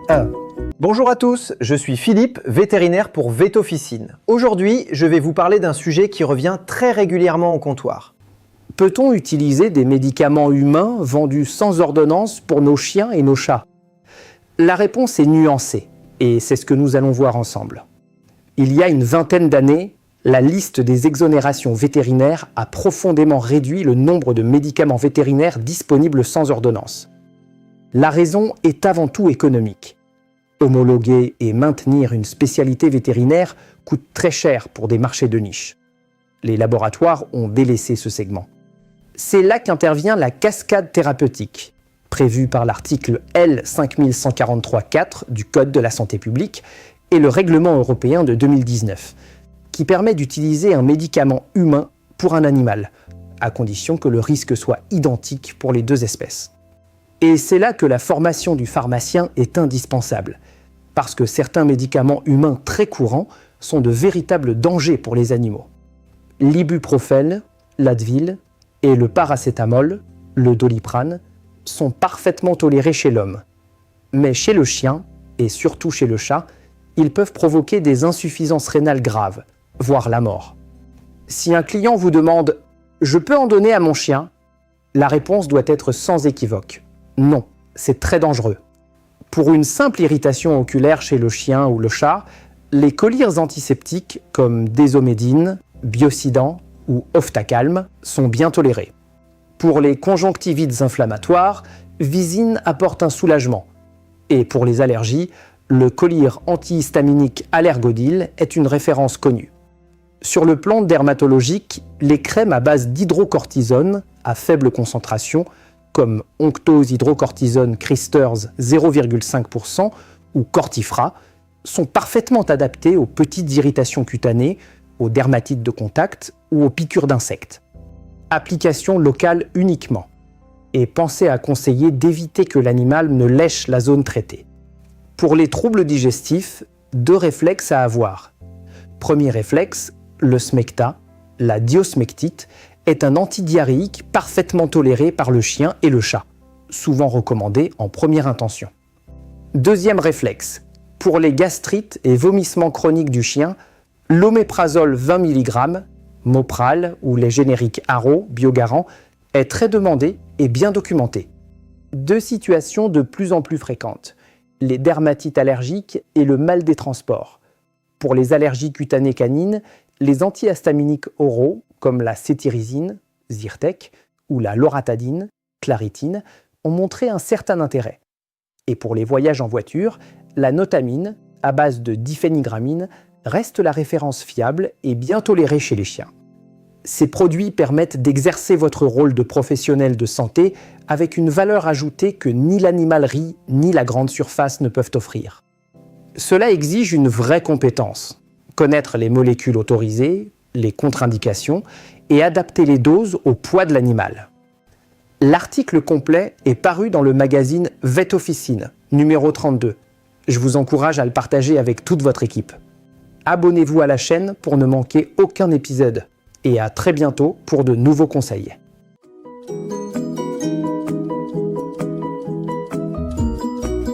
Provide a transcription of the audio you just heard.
1. Bonjour à tous, je suis Philippe, vétérinaire pour Vetofficine. Aujourd'hui, je vais vous parler d'un sujet qui revient très régulièrement au comptoir. Peut-on utiliser des médicaments humains vendus sans ordonnance pour nos chiens et nos chats? La réponse est nuancée, et c'est ce que nous allons voir ensemble. Il y a une vingtaine d'années, la liste des exonérations vétérinaires a profondément réduit le nombre de médicaments vétérinaires disponibles sans ordonnance. La raison est avant tout économique. Homologuer et maintenir une spécialité vétérinaire coûte très cher pour des marchés de niche. Les laboratoires ont délaissé ce segment. C'est là qu'intervient la cascade thérapeutique, prévue par l'article L5143-4 du Code de la santé publique et le règlement européen de 2019, qui permet d'utiliser un médicament humain pour un animal, à condition que le risque soit identique pour les deux espèces. Et c'est là que la formation du pharmacien est indispensable, parce que certains médicaments humains très courants sont de véritables dangers pour les animaux. L'ibuprofène, l'Advil et le paracétamol, le Doliprane, sont parfaitement tolérés chez l'homme. Mais chez le chien, et surtout chez le chat, ils peuvent provoquer des insuffisances rénales graves, voire la mort. Si un client vous demande « Je peux en donner à mon chien ?», la réponse doit être sans équivoque. Non, c'est très dangereux. Pour une simple irritation oculaire chez le chien ou le chat, les collyres antiseptiques comme Désomédine, Biocidin ou Oftacalme sont bien tolérés. Pour les conjonctivites inflammatoires, Visine apporte un soulagement. Et pour les allergies, le collyre antihistaminique Allergodil est une référence connue. Sur le plan dermatologique, les crèmes à base d'hydrocortisone à faible concentration comme Onctose hydrocortisone Crysters 0,5% ou Cortifra, sont parfaitement adaptés aux petites irritations cutanées, aux dermatites de contact ou aux piqûres d'insectes. Application locale uniquement. Et pensez à conseiller d'éviter que l'animal ne lèche la zone traitée. Pour les troubles digestifs, 2 réflexes à avoir. Premier réflexe, le smecta, la diosmectite, est un antidiarrhéique parfaitement toléré par le chien et le chat, souvent recommandé en première intention. Deuxième réflexe, pour les gastrites et vomissements chroniques du chien, l'oméprazole 20 mg, Mopral ou les génériques Haro, Biogarant, est très demandé et bien documenté. 2 situations de plus en plus fréquentes, les dermatites allergiques et le mal des transports. Pour les allergies cutanées canines, les antihistaminiques oraux, comme la cétirizine, Zyrtec, ou la loratadine, Claritine, ont montré un certain intérêt. Et pour les voyages en voiture, la notamine, à base de diphénigramine, reste la référence fiable et bien tolérée chez les chiens. Ces produits permettent d'exercer votre rôle de professionnel de santé avec une valeur ajoutée que ni l'animalerie ni la grande surface ne peuvent offrir. Cela exige une vraie compétence, connaître les molécules autorisées, les contre-indications et adapter les doses au poids de l'animal. L'article complet est paru dans le magazine Vetofficine, numéro 32. Je vous encourage à le partager avec toute votre équipe. Abonnez-vous à la chaîne pour ne manquer aucun épisode. Et à très bientôt pour de nouveaux conseils.